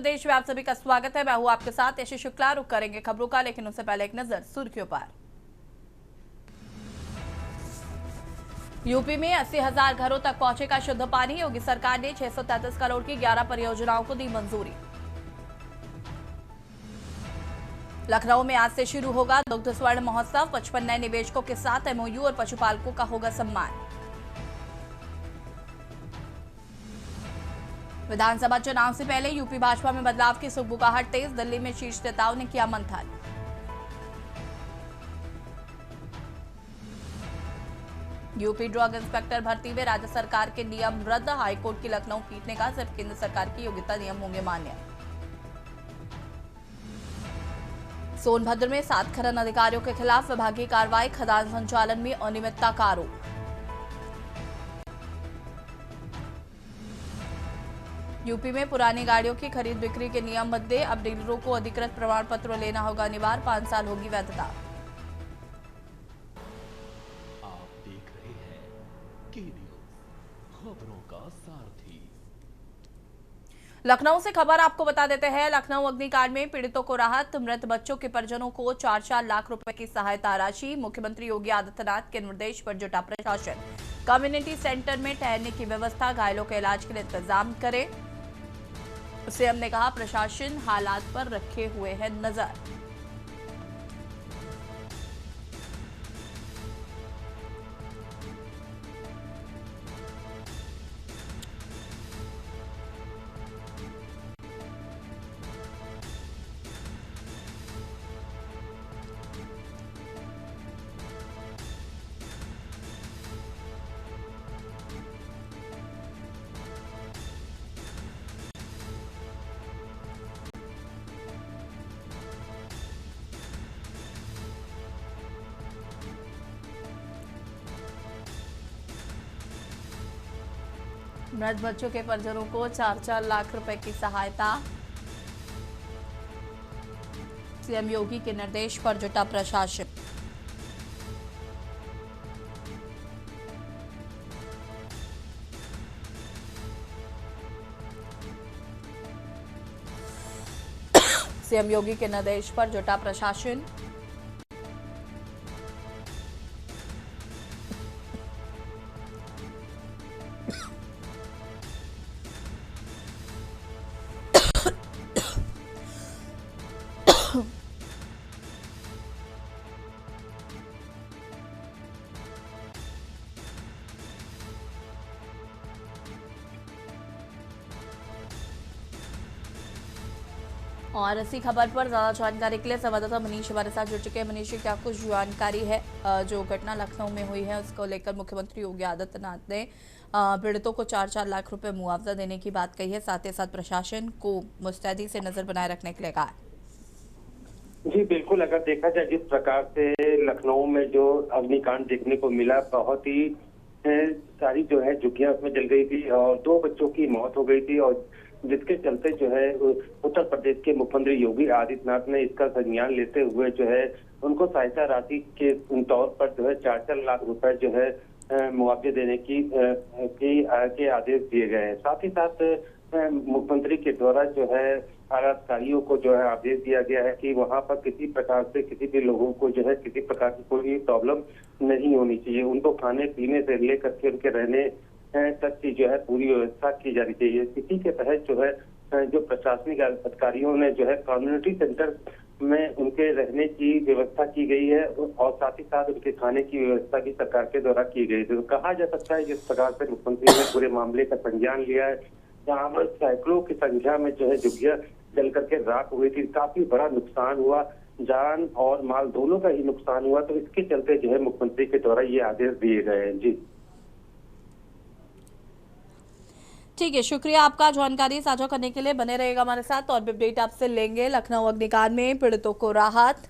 प्रदेश में आप सभी का स्वागत है। मैं हूं आपके साथ यशी शुक्ला। रुक करेंगे खबरों का, लेकिन उससे पहले एक नजर सुर्खियों पर। यूपी में 80,000 घरों तक पहुंचेगा शुद्ध पानी। योगी सरकार ने 633 करोड़ की 11 परियोजनाओं को दी मंजूरी। लखनऊ में आज से शुरू होगा दुग्ध स्वर्ण महोत्सव। 55 नए निवेशकों के साथ एमओयू और पशुपालकों का होगा सम्मान। विधानसभा चुनाव से पहले यूपी भाजपा में बदलाव की सुगबुगाहट तेज। दिल्ली में शीर्ष नेताओं ने किया मंथन। यूपी ड्रग इंस्पेक्टर भर्ती में राज्य सरकार के नियम रद्द। हाईकोर्ट की लखनऊ पीठ ने कहा सिर्फ केंद्र सरकार की योग्यता नियम होंगे मान्य। सोनभद्र में 7 खनन अधिकारियों के खिलाफ विभागीय कार्रवाई। खदान संचालन में अनियमितता का आरोप। यूपी में पुरानी गाड़ियों की खरीद बिक्री के नियम बदले। अब डीलरों को अधिकृत प्रमाण पत्र लेना होगा अनिवार्य। 5 साल होगी वैधता। आप देख रहे हैं के न्यूज़, खबरों का सारथी। लखनऊ से खबर आपको बता देते हैं। लखनऊ अग्निकांड में पीड़ितों को राहत। मृत बच्चों के परिजनों को 4-4 लाख रुपए की सहायता राशि। मुख्यमंत्री योगी आदित्यनाथ के निर्देश पर जुटा प्रशासन। कम्युनिटी सेंटर में ठहरने की व्यवस्था। घायलों के इलाज के लिए इंतजाम करें। सीएम ने कहा प्रशासन हालात पर रखे हुए है नजर। मृत बच्चों के परिजनों को 4-4 लाख रुपए की सहायता। सीएम योगी के निर्देश पर जुटा प्रशासन। सीएम योगी के निर्देश पर जुटा प्रशासन। और इसी खबर पर ज्यादा जानकारी के लिए संवाददाता मनीष हमारे साथ जुड़ चुके हैं। मनीष, क्या कुछ जानकारी है जो घटना लखनऊ में हुई है उसको लेकर मुख्यमंत्री योगी आदित्यनाथ ने पीड़ितों को 4-4 लाख रुपए मुआवजा देने की बात कही है, साथ ही साथ प्रशासन को मुस्तैदी से नजर बनाए रखने के लिए कहा है। जी बिल्कुल, अगर देखा जाए जिस प्रकार से लखनऊ में जो अग्निकांड देखने को मिला, बहुत ही सारी जो है झुग्गियां उसमें जल गई थी और 2 बच्चों की मौत हो गई थी, और जिसके चलते जो है उत्तर प्रदेश के मुख्यमंत्री योगी आदित्यनाथ ने इसका संज्ञान लेते हुए जो है उनको सहायता राशि के तौर पर जो है 4-4 लाख रुपए जो है मुआवजे देने के आदेश दिए गए हैं। साथ ही साथ मुख्यमंत्री के द्वारा जो है आला अधिकारियों को जो है आदेश दिया गया है कि वहां पर किसी प्रकार से किसी भी लोगों को जो है किसी प्रकार की कोई प्रॉब्लम नहीं होनी चाहिए। उनको खाने पीने से लेकर के उनके रहने तक की जो है पूरी व्यवस्था की जानी चाहिए। इसी के तहत जो है जो प्रशासनिक अधिकारियों ने जो है कम्युनिटी सेंटर में उनके रहने की व्यवस्था की गई है और साथ ही साथ उनके खाने की व्यवस्था भी सरकार के द्वारा की गई है। तो कहा जा सकता है जिस प्रकार से मुख्यमंत्री ने पूरे मामले का संज्ञान लिया है, जहाँ पर सैकड़ों की संख्या में जो है झुग्गियां जल करके राख हुई थी, काफी बड़ा नुकसान हुआ, जान और माल दोनों का ही नुकसान हुआ। तो इसके चलते जो है मुख्यमंत्री के द्वारा ये आदेश दिए गए हैं। जी ठीक है, शुक्रिया आपका जानकारी साझा करने के लिए। बने रहेगा हमारे साथ और भी अपडेट आपसे लेंगे। लखनऊ अग्निकांड में पीड़ितों को राहत।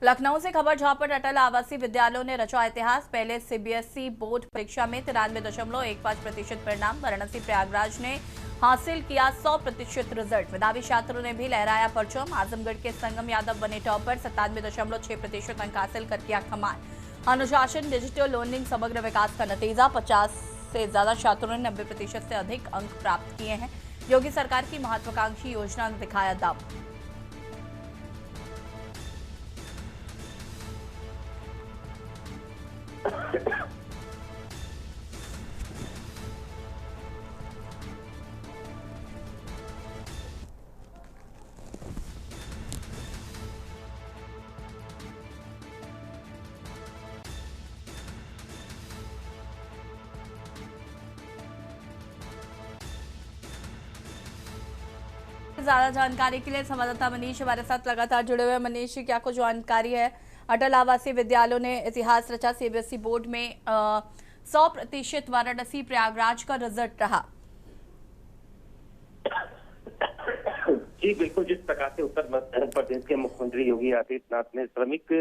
लखनऊ से खबर, जहां पर अटल आवासीय विद्यालयों ने रचा इतिहास। पहले सीबीएसई बोर्ड परीक्षा में 93.15% परिणाम। वाराणसी प्रयागराज ने हासिल किया 100% रिजल्ट। मेधावी छात्रों ने भी लहराया परचम। आजमगढ़ के संगम यादव बने टॉपर। 97.6% अंक हासिल कर किया कमाल। अनुशासन, डिजिटल लर्निंग समग्र विकास का नतीजा। 50 से ज्यादा छात्रों ने 90% से अधिक अंक प्राप्त किए हैं। योगी सरकार की महत्वाकांक्षी योजना ने दिखाया दम। ज्यादा जानकारी के लिए संवाददाता मनीष हमारे साथ लगातार जुड़े हुए। मनीष, क्या कुछ जानकारी है? अटल आवासीय विद्यालयों ने इतिहास रचा। सीबीएसई बोर्ड में 100% वाराणसी प्रयागराज का रिजल्ट रहा। जी बिल्कुल, जिस प्रकार से उत्तर प्रदेश के मुख्यमंत्री योगी आदित्यनाथ ने श्रमिक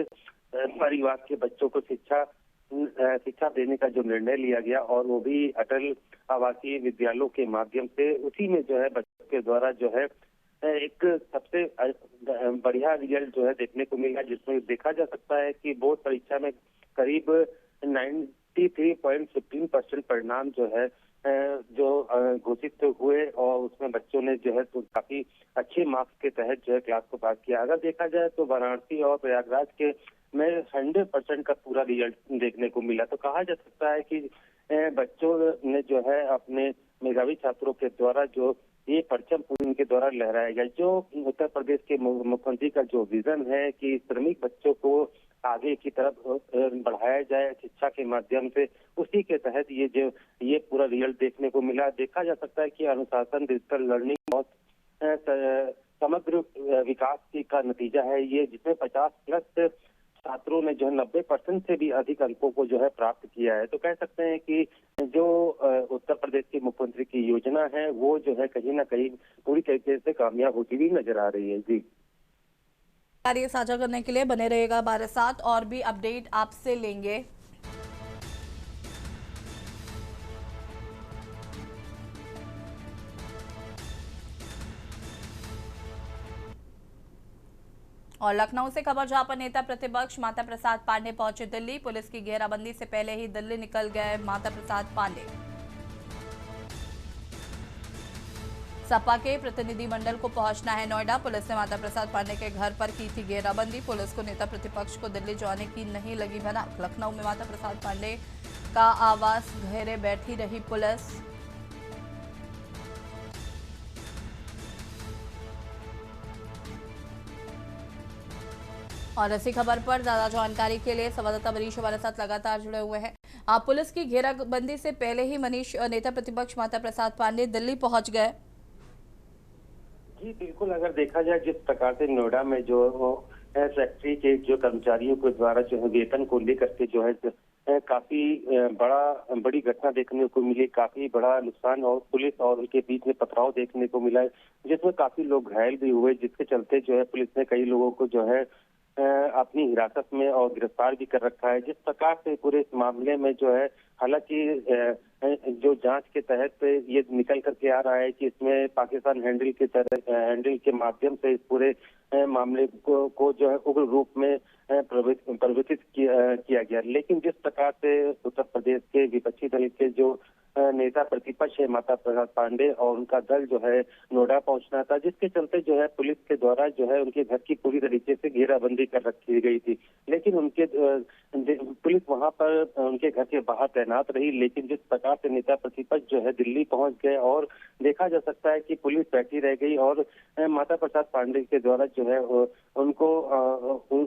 परिवार के बच्चों को शिक्षा देने का जो निर्णय लिया गया, और वो भी अटल आवासीय विद्यालयों के माध्यम से, उसी में जो है बच्चों के द्वारा जो है एक सबसे बढ़िया रिजल्ट जो है देखने को मिला, जिसमें देखा जा सकता है कि बोर्ड परीक्षा में करीब 93.15% परिणाम जो है जो घोषित हुए, और उसमें बच्चों ने जो है तो काफी अच्छे मार्क्स के तहत जो है क्लास को पास किया। अगर देखा जाए तो वाराणसी और प्रयागराज के में 100% का पूरा रिजल्ट देखने को मिला। तो कहा जा सकता है कि बच्चों ने जो है अपने मेधावी छात्रों के द्वारा जो ये परचम उनके द्वारा लहराया गया, जो उत्तर प्रदेश के मुख्यमंत्री का जो विजन है कि श्रमिक बच्चों को आगे की तरफ बढ़ाया जाए शिक्षा के माध्यम से, उसी के तहत ये पूरा रिजल्ट देखने को मिला। देखा जा सकता है कि अनुशासन, डिजिटल लर्निंग और समग्र विकास का नतीजा है ये, जिसमें 50+ छात्रों ने जो है 90% से भी अधिक अंकों को जो है प्राप्त किया है। तो कह सकते हैं कि जो उत्तर प्रदेश के मुख्यमंत्री की योजना है वो जो है कहीं ना कहीं पूरी तरीके से कामयाब होती हुई नजर आ रही है। जी, कार्य साझा करने के लिए बने रहेगा हमारे साथ, और भी अपडेट आपसे लेंगे। और लखनऊ से खबर, जहां पर नेता प्रतिपक्ष माता प्रसाद पांडे पहुंचे दिल्ली। पुलिस की घेराबंदी से पहले ही दिल्ली निकल गए माता प्रसाद पांडे। सपा के प्रतिनिधिमंडल को पहुंचना है नोएडा। पुलिस ने माता प्रसाद पांडे के घर पर की थी घेराबंदी। पुलिस को नेता प्रतिपक्ष को दिल्ली जाने की नहीं लगी भनक। लखनऊ में माता प्रसाद पांडे का आवास घेरे बैठी रही पुलिस। और इसी खबर पर ज्यादा जानकारी के लिए संवाददाता मनीष हमारे साथ लगातार जुड़े हुए हैं। पुलिस की घेराबंदी से पहले ही मनीष, नेता प्रतिपक्ष माता प्रसाद पांडे दिल्ली पहुंच गए। जी बिल्कुल, अगर देखा जाए जिस प्रकार से नोएडा में जो फैक्ट्री के जो कर्मचारियों के द्वारा जो है वेतन को लेकर के जो है काफी बड़ी घटना देखने को मिली, काफी बड़ा नुकसान और पुलिस और उनके बीच में पथराव देखने को मिला, जिसमें काफी लोग घायल भी हुए, जिसके चलते जो है पुलिस ने कई लोगों को जो है अपनी हिरासत में और गिरफ्तार भी कर रखा है। जिस प्रकार से पूरे इस मामले में जो है, हालांकि जो जांच के तहत ये निकल करके आ रहा है कि इसमें पाकिस्तान हैंडल के माध्यम से इस पूरे मामले को जो है उग्र रूप में प्रवर्तित किया गया। लेकिन जिस प्रकार से उत्तर प्रदेश के विपक्षी दल के जो नेता प्रतिपक्ष है माता प्रसाद पांडे और उनका दल जो है नोएडा पहुंचना था, जिसके चलते जो है पुलिस के द्वारा जो है उनके घर की पूरी तरीके से घेराबंदी कर रखी गई थी। लेकिन उनके पुलिस वहां पर उनके घर के बाहर तैनात रही। लेकिन जिस प्रकार से नेता प्रतिपक्ष जो है दिल्ली पहुंच गए, और देखा जा सकता है कि पुलिस बैठी रह गई और माता प्रसाद पांडे के द्वारा जो है उनको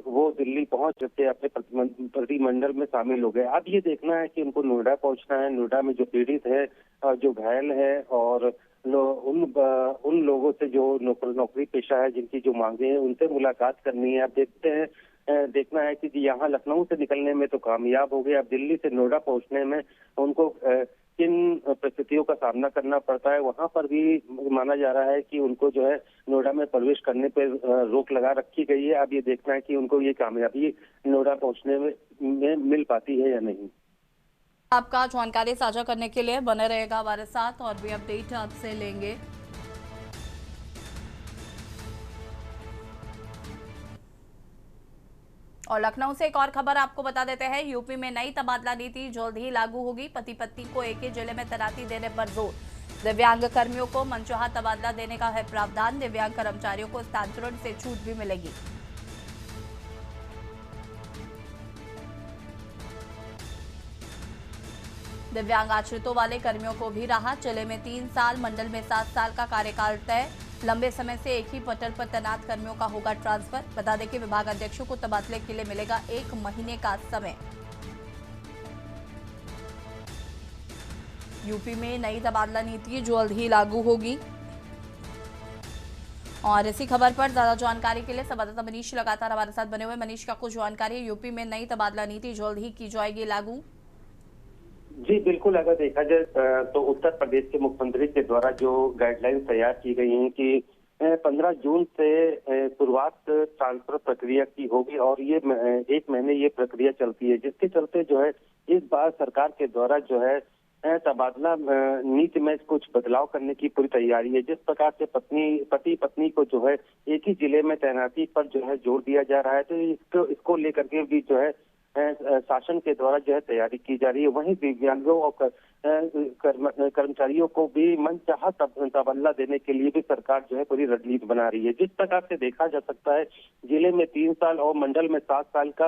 वो दिल्ली पहुंच के अपने प्रतिनिधिमंडल में शामिल हो गए। अब ये देखना है कि उनको नोएडा पहुंचना है। नोएडा में जो पीड़ित है, जो घायल है, और उन लोगों से जो नौकरी पेशा है, जिनकी जो मांगे हैं, उनसे मुलाकात करनी है। अब देखते हैं, देखना है कि यहाँ लखनऊ से निकलने में तो कामयाब हो गए, अब दिल्ली से नोएडा पहुंचने में उनको किन परिस्थितियों का सामना करना पड़ता है। वहां पर भी माना जा रहा है कि उनको जो है नोएडा में प्रवेश करने पर रोक लगा रखी गई है। अब ये देखना है कि उनको ये कामयाबी नोएडा पहुंचने में मिल पाती है या नहीं। आपका जानकारी साझा करने के लिए बने रहेगा हमारे साथ, और भी अपडेट आपसे लेंगे। और लखनऊ से एक और खबर आपको बता देते हैं, यूपी में नई तबादला नीति जल्द ही लागू होगी। पति पत्नी को एक ही जिले में तैनाती देने पर जोर। दिव्यांग कर्मियों को मनचाहा तबादला देने का है प्रावधान। दिव्यांग कर्मचारियों को स्थानांतरण से छूट भी मिलेगी। दिव्यांग आश्रितों वाले कर्मियों को भी राहत। जिले में 3 साल, मंडल में 7 साल का कार्यकाल तय। लंबे समय से एक ही पटल पर तैनात कर्मियों का होगा ट्रांसफर। बता दें कि विभाग अध्यक्षों को तबादले के लिए मिलेगा 1 महीने का समय। यूपी में नई तबादला नीति जल्द ही लागू होगी। और इसी खबर पर ज्यादा जानकारी के लिए संवाददाता मनीष लगातार हमारे साथ बने हुए। मनीष, का कुछ जानकारी है? यूपी में नई तबादला नीति जल्द ही की जाएगी लागू। जी बिल्कुल, अगर देखा जाए तो उत्तर प्रदेश के मुख्यमंत्री के द्वारा जो गाइडलाइन तैयार की गई हैं कि 15 जून से शुरुआत ट्रांसफर प्रक्रिया की होगी और ये 1 महीने ये प्रक्रिया चलती है, जिसके चलते जो है इस बार सरकार के द्वारा जो है तबादला नीति में कुछ बदलाव करने की पूरी तैयारी है। जिस प्रकार से पति पत्नी को जो है एक ही जिले में तैनाती पर जो है जोर दिया जा रहा है, तो इसको लेकर के भी जो है शासन के द्वारा जो है तैयारी की जा रही है। वहीं दिव्यांगों और कर्मचारियों को भी मनचाहा तबादला देने के लिए भी सरकार जो है पूरी रणनीति बना रही है। जिस प्रकार से देखा जा सकता है, जिले में 3 साल और मंडल में 7 साल का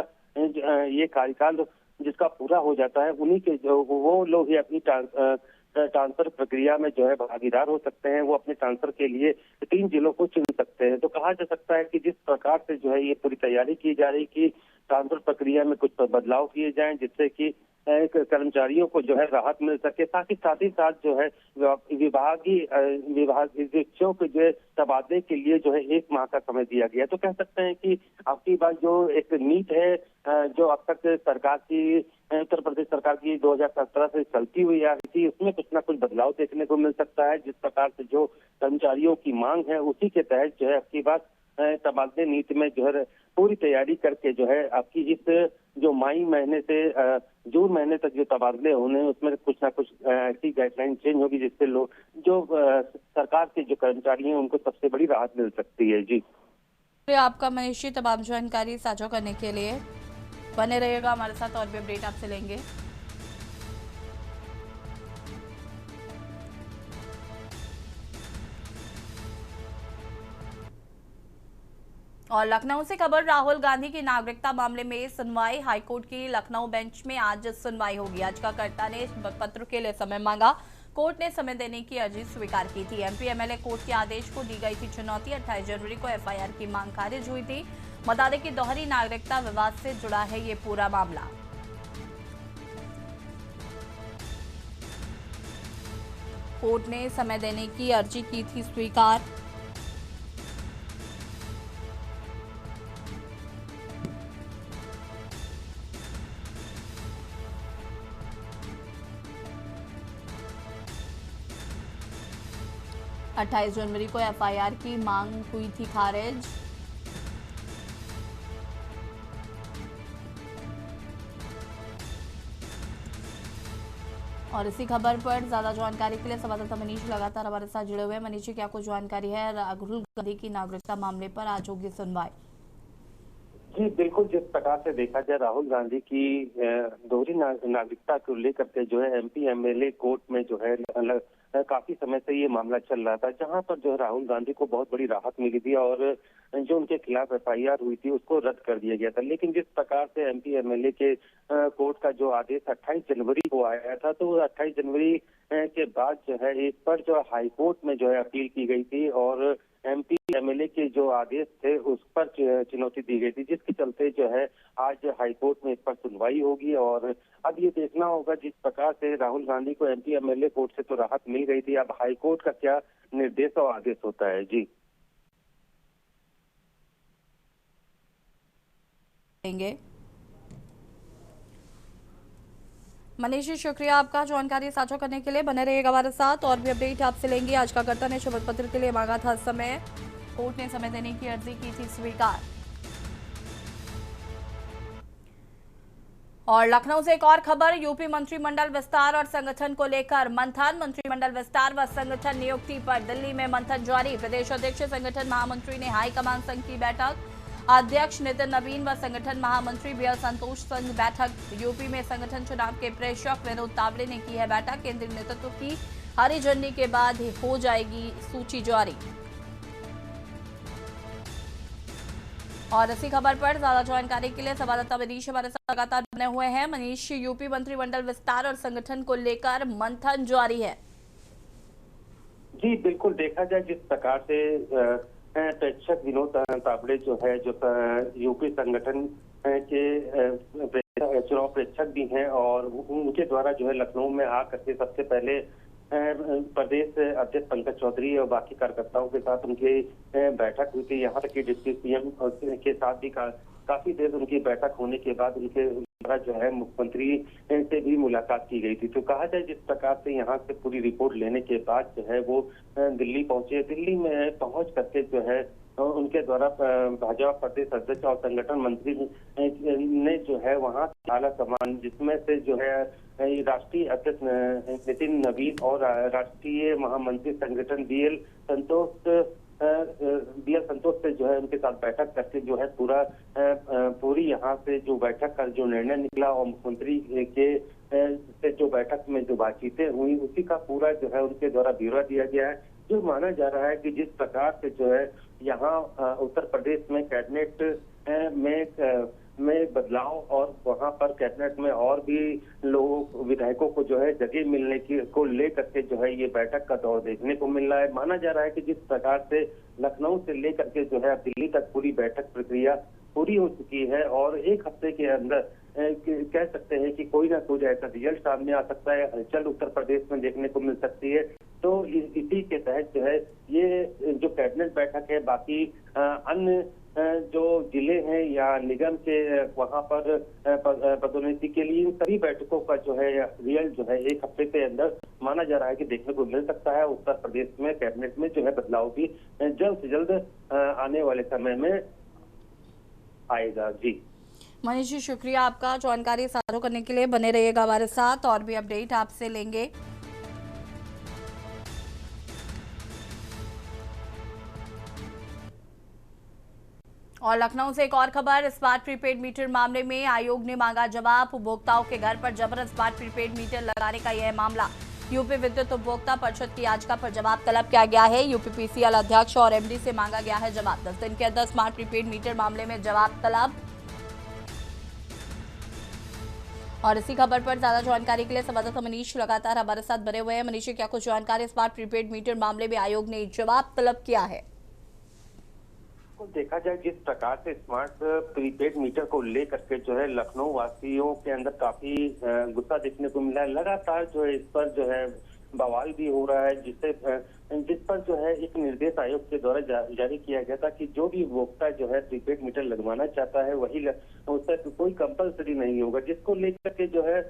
ये कार्यकाल जिसका पूरा हो जाता है, उन्हीं के जो वो लोग ही अपनी ट्रांसफर प्रक्रिया में जो है भागीदार हो सकते हैं। वो अपने ट्रांसफर के लिए 3 जिलों को चुन सकते हैं। तो कहा जा सकता है कि जिस प्रकार से जो है ये पूरी तैयारी की जा रही कि ट्रांसफर प्रक्रिया में कुछ बदलाव किए जाएं, जिससे कि कर्मचारियों को जो है राहत मिल सके, साथ ही साथ जो है विभागीय को जो है तबादले के लिए जो है 1 माह का समय दिया गया। तो कह सकते हैं कि आपकी बात जो एक नीति है जो अब तक सरकार की उत्तर प्रदेश सरकार की 2017 से चलती हुई आ रही थी, उसमें कुछ ना कुछ बदलाव देखने को मिल सकता है। जिस प्रकार से जो कर्मचारियों की मांग है उसी के तहत जो है आपकी बात तबादले नीति में जो है पूरी तैयारी करके जो है आपकी इस जो मई महीने से जून महीने तक जो तबादले होने उसमें कुछ ना कुछ ऐसी गाइडलाइन चेंज होगी जिससे लोग जो सरकार के जो कर्मचारी हैं उनको सबसे बड़ी राहत मिल सकती है। जी आपका मनीष, तमाम जानकारी साझा करने के लिए बने रहिएगा हमारे साथ, और भी अपडेट आपसे लेंगे। और लखनऊ से खबर, राहुल गांधी की नागरिकता मामले में सुनवाई। हाईकोर्ट की लखनऊ बेंच में आज सुनवाई होगी। याचिकाकर्ता ने पत्र के लिए समय मांगा। कोर्ट ने समय देने की अर्जी स्वीकार की थी। एमपी एमएलए कोर्ट के आदेश को दी गई थी चुनौती। 28 जनवरी को एफआईआर की मांग खारिज हुई थी। बता दें कि दोहरी नागरिकता विवाद से जुड़ा है ये पूरा मामला। कोर्ट ने समय देने की अर्जी की थी स्वीकार। अट्ठाईस जनवरी को एफआईआर की मांग हुई थी खारिज। और इसी खबर पर ज्यादा जानकारी के लिए संवाददाता मनीष लगातार हमारे साथ जुड़े हुए हैं। मनीष जी, क्या कुछ जानकारी है? राहुल गांधी की नागरिकता मामले पर आज होगी सुनवाई। जी बिल्कुल, जिस प्रकार से देखा जाए राहुल गांधी की दोहरी नागरिकता को लेकर के जो है एमपी एमएलए कोर्ट में जो है काफी समय से ये मामला चल रहा था, जहां पर जो है राहुल गांधी को बहुत बड़ी राहत मिली थी और जो उनके खिलाफ एफआईआर हुई थी उसको रद्द कर दिया गया था। लेकिन जिस प्रकार से एमपी एमएलए के कोर्ट का जो आदेश 28 जनवरी को आया था, तो 28 जनवरी के बाद जो है इस पर जो हाई कोर्ट में जो है अपील की गई थी और एमपी एमएलए के जो आदेश थे उस पर चुनौती दी गई थी, जिसके चलते जो है आज हाई कोर्ट में इस पर सुनवाई होगी। और अब ये देखना होगा, जिस प्रकार से राहुल गांधी को एमपी एमएलए कोर्ट से तो राहत मिल गई थी, अब हाई कोर्ट का क्या निर्देश और आदेश होता है। जी मनीष जी, शुक्रिया आपका जानकारी साझा करने के लिए। बने रहिएगा हमारे साथ, और भी अपडेट आपसे लेंगे। याचिकाकर्ता ने शपथ पत्र के लिए मांगा था समय। कोर्ट ने समय देने की अर्जी की थी स्वीकार। और लखनऊ से एक और खबर, यूपी मंत्रिमंडल विस्तार और संगठन को लेकर मंथन। मंत्रिमंडल विस्तार व संगठन नियुक्ति पर दिल्ली में मंथन जारी। प्रदेश अध्यक्ष संगठन महामंत्री ने हाईकमान संघ की बैठक। अध्यक्ष नितिन नवीन व संगठन महामंत्री बीएल संतोष संग बैठक। यूपी में संगठन चुनाव के प्रेक्षक विनोद तावड़े ने की है बैठक। केंद्रीय नेतृत्व की हरी झंडी के बाद हो जाएगी सूची जारी। और इसी खबर पर ज्यादा जानकारी के लिए संवाददाता मनीष हमारे साथ लगातार बने हुए हैं। मनीष, यूपी मंत्रिमंडल विस्तार और संगठन को लेकर मंथन जारी है। जी बिल्कुल, देखा जाए जिस प्रकार से प्रेक्षक विनोद तावड़े जो है, जो यूपी संगठन के चुनाव प्रेक्षक भी हैं, और उनके द्वारा जो है लखनऊ में आकर के सबसे पहले प्रदेश अध्यक्ष पंकज चौधरी और बाकी कार्यकर्ताओं के साथ उनकी बैठक हुई थी। यहाँ तक कि डिप्टी सीएम के साथ भी काफी देर उनकी बैठक होने के बाद उनके द्वारा जो है मुख्यमंत्री से भी मुलाकात की गई थी। तो कहा जाए जिस प्रकार से यहाँ से पूरी रिपोर्ट लेने के बाद जो है वो दिल्ली पहुंचे। दिल्ली में पहुंच करके जो है उनके द्वारा भाजपा प्रदेश अध्यक्ष और संगठन मंत्री ने जो है वहाँ आला कमान, जिसमें से जो है राष्ट्रीय अध्यक्ष नितिन नवीन और राष्ट्रीय महामंत्री संगठन बीएल संतोष से जो है उनके साथ बैठक करके जो है पूरी यहाँ से जो बैठक का जो निर्णय निकला और मुख्यमंत्री के से जो बैठक में जो बातचीतें हुई उसी का पूरा जो है उनके द्वारा ब्यौरा दिया गया है। जो माना जा रहा है कि जिस प्रकार से जो है यहाँ उत्तर प्रदेश में कैबिनेट में बदलाव और वहां पर कैबिनेट में और भी लोगों विधायकों को जो है जगह मिलने की को लेकर के जो है ये बैठक का दौर देखने को मिल रहा है। माना जा रहा है कि जिस प्रकार से लखनऊ से लेकर के जो है दिल्ली तक पूरी बैठक प्रक्रिया पूरी हो चुकी है और एक हफ्ते के अंदर कह सकते हैं कि कोई ना कोई ऐसा रिजल्ट सामने आ सकता है, हलचल उत्तर प्रदेश में देखने को मिल सकती है। तो इसी के तहत जो है ये जो कैबिनेट बैठक है, बाकी अन्य जो जिले हैं या निगम के वहां पर पदोन्नति के लिए इन सभी बैठकों का जो है रिजल्ट जो है एक हफ्ते के अंदर माना जा रहा है कि देखने को मिल सकता है। उत्तर प्रदेश में कैबिनेट में जो है बदलाव भी जल्द से जल्द आने वाले समय में आएगा। जी मनीष जी, शुक्रिया आपका जानकारी साझा करने के लिए। बने रहिएगा हमारे साथ, और भी अपडेट आपसे लेंगे। और लखनऊ से एक और खबर, स्मार्ट प्रीपेड मीटर मामले में आयोग ने मांगा जवाब। उपभोक्ताओं के घर पर जबरन स्मार्ट प्रीपेड मीटर लगाने का यह मामला। यूपी विद्युत उपभोक्ता परिषद की याचिका पर जवाब तलब किया गया है। यूपीपीसीएल अध्यक्ष और एमडी से मांगा गया है जवाब। 10 दिन के अंदर स्मार्ट प्रीपेड मीटर मामले में जवाब तलब। और इसी खबर पर ज्यादा जानकारी के लिए संवाददाता मनीष लगातार हमारे साथ बने हुए हैं। मनीष, क्या कुछ जानकारी, स्मार्ट प्रीपेड मीटर मामले में आयोग ने जवाब तलब किया है? देखा जाए जिस प्रकार से स्मार्ट प्रीपेड मीटर को लेकर के जो है लखनऊ वासियों के अंदर काफी गुस्सा देखने को मिला है। लगातार जो है इस पर जो है बवाल भी हो रहा है, जिस पर जो है एक निर्देश आयोग के द्वारा जारी किया गया था कि जो भी उपभोक्ता जो है प्रीपेड मीटर लगवाना चाहता है वही उससे कोई कंपलसरी नहीं होगा, जिसको लेकर के जो है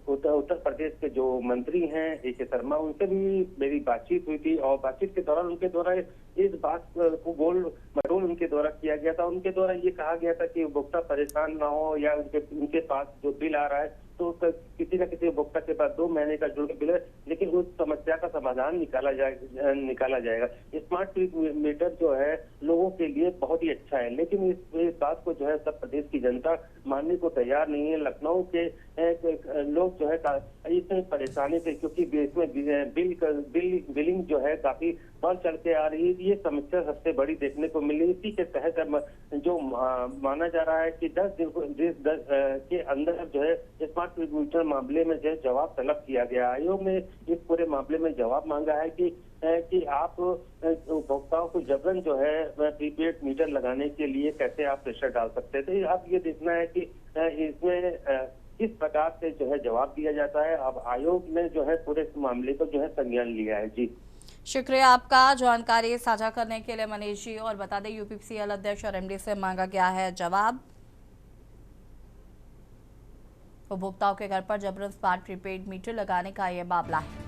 उत्तर प्रदेश के जो मंत्री हैं AK शर्मा, उनसे भी मेरी बातचीत हुई थी और बातचीत के दौरान उनके द्वारा इस बात को गोल मटोल उनके द्वारा किया गया था। उनके द्वारा ये कहा गया था कि उपभोक्ता परेशान ना हो या उनके पास जो बिल आ रहा है तो किसी न किसी उपभोक्ता के पास 2 महीने का जो बिल है, लेकिन उस समस्या का समाधान निकाला जाएगा। स्मार्ट मीटर जो है लोगों के लिए बहुत ही अच्छा है, लेकिन इस बात को जो है उत्तर प्रदेश की जनता मानने को तैयार नहीं है। लखनऊ के लोग जो है इसमें परेशानी से, क्योंकि इसमें बिलिंग जो है काफी बढ़ चढ़ के आ रही है। ये समस्या सबसे बड़ी देखने को मिली। इसी के तहत जो माना जा रहा है कि 10 दिन के अंदर जो है स्मार्ट मीटर मामले में जो है जवाब तलब किया गया। आयोग ने इस पूरे मामले में जवाब मांगा है कि आप उपभोक्ताओं को जबरन जो है प्रीपेड मीटर लगाने के लिए कैसे आप प्रेशर डाल सकते थे। अब ये देखना है कि इसमें किस प्रकार से जो है जवाब दिया जाता है। अब आयोग ने जो है पूरे इस मामले को जो है संज्ञान लिया है। जी शुक्रिया आपका जानकारी साझा करने के लिए मनीष जी। और बता दें यूपीपीसीएल अध्यक्ष और एमडी से मांगा गया है जवाब। उपभोक्ताओं के घर पर जबरन स्मार्ट प्रीपेड मीटर लगाने का यह मामला है।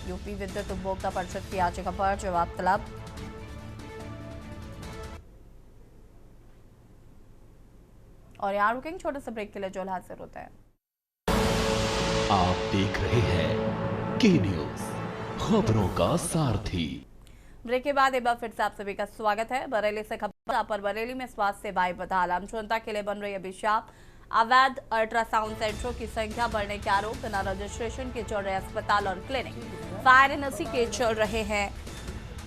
यूपी विद्युत उपभोक्ता परिषद की याचिका पर जवाब तलब। और यहाँ रुकेंगे छोटे से ब्रेक के लिए, जो हाजिर होता है। आप देख रहे हैं के न्यूज़, खबरों का सारथी। ब्रेक के बाद एक बार फिर से आप सभी का स्वागत है। बरेली से खबर। यहाँ पर बरेली में स्वास्थ्य सेवाएं बदहाल, आम जनता के लिए बन रही अभिशाप। अवैध अल्ट्रासाउंड सेंटरों की संख्या बढ़ने के आरोप, बिना रजिस्ट्रेशन के चल रहे अस्पताल और क्लिनिक। फायर एनओसी के चल रहे हैं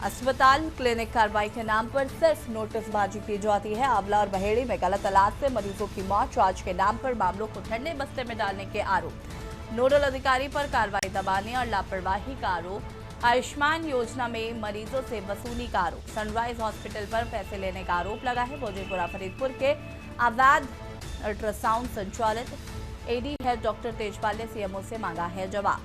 अस्पताल क्लिनिक। कार्रवाई के नाम पर सिर्फ नोटिसबाजी की जाती है। आंवला और बहेड़ी में गलत इलाज से मरीजों की मौत, चार्ज के नाम पर मामलों को ठंडे बस्ते में डालने के आरोप। नोडल अधिकारी पर कार्रवाई दबाने और लापरवाही का आरोप। आयुष्मान योजना में मरीजों से वसूली का आरोप। सनराइज हॉस्पिटल पर पैसे लेने का आरोप लगा है। भोजपुरा फरीदपुर के अवैध अल्ट्रासाउंड संचालित एडी हेड डॉक्टर तेजपाल ने सीएमओ से मांगा है जवाब।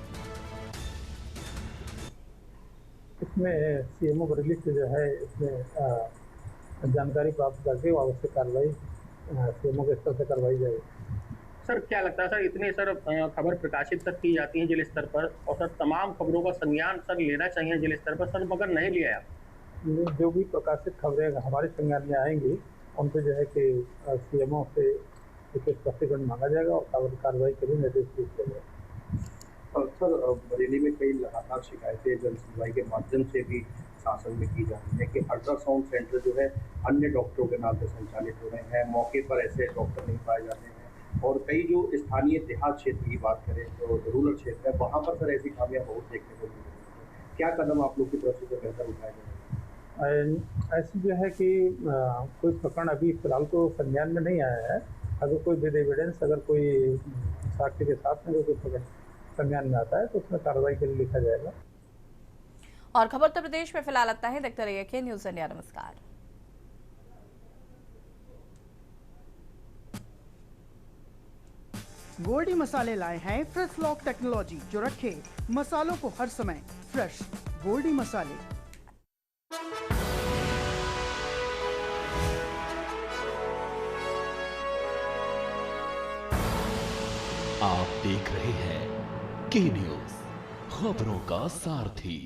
इसमें सीएमओ बरेली से जो है इसमें जानकारी प्राप्त करके आवश्यक कार्रवाई सीएमओ के स्तर से करवाई जाएगी। सर क्या लगता है सर, इतनी सर खबर प्रकाशित सर की जाती है जिला स्तर पर, और सर तमाम खबरों का संज्ञान सर लेना चाहिए जिला स्तर पर, सर मगर नहीं लिया है। जो भी प्रकाशित खबरें हमारे संज्ञान में आएंगी उन पर जो है कि सीएमओ से एक स्पष्टीकरण मांगा जाएगा और कार्रवाई के लिए निर्देश दिए जाएगा। सर बरेली में कई लगातार शिकायतें जन सुनवाई के माध्यम से भी शासन में की जा रही है कि अल्ट्रासाउंड सेंटर जो है अन्य डॉक्टरों के नाम से संचालित हो रहे हैं, मौके पर ऐसे डॉक्टर नहीं पाए जाते हैं, और कई जो स्थानीय देहात क्षेत्र की बात करें जो रूरल क्षेत्र है वहाँ पर सर ऐसी खामियां बहुत देखने को मिल रही है। क्या कदम आप लोग की तरफ से बेहतर उठाए जाए? ऐसी जो है कि कोई प्रकरण अभी फिलहाल तो संज्ञान में नहीं आया है। अगर कोई विद एविडेंस, अगर कोई साक्ष्य के साथ में कोई प्रकरण संज्ञान में आता है तो उसमें कार्रवाई के लिए लिखा जाएगा। और खबर उत्तर प्रदेश में फिलहाल आता है। देखते रहिए के न्यूज इंडिया। नमस्कार। गोल्डी मसाले लाए हैं फ्रेश लॉक टेक्नोलॉजी, जो रखे मसालों को हर समय फ्रेश। गोल्डी मसाले। आप देख रहे हैं के न्यूज, खबरों का सारथी।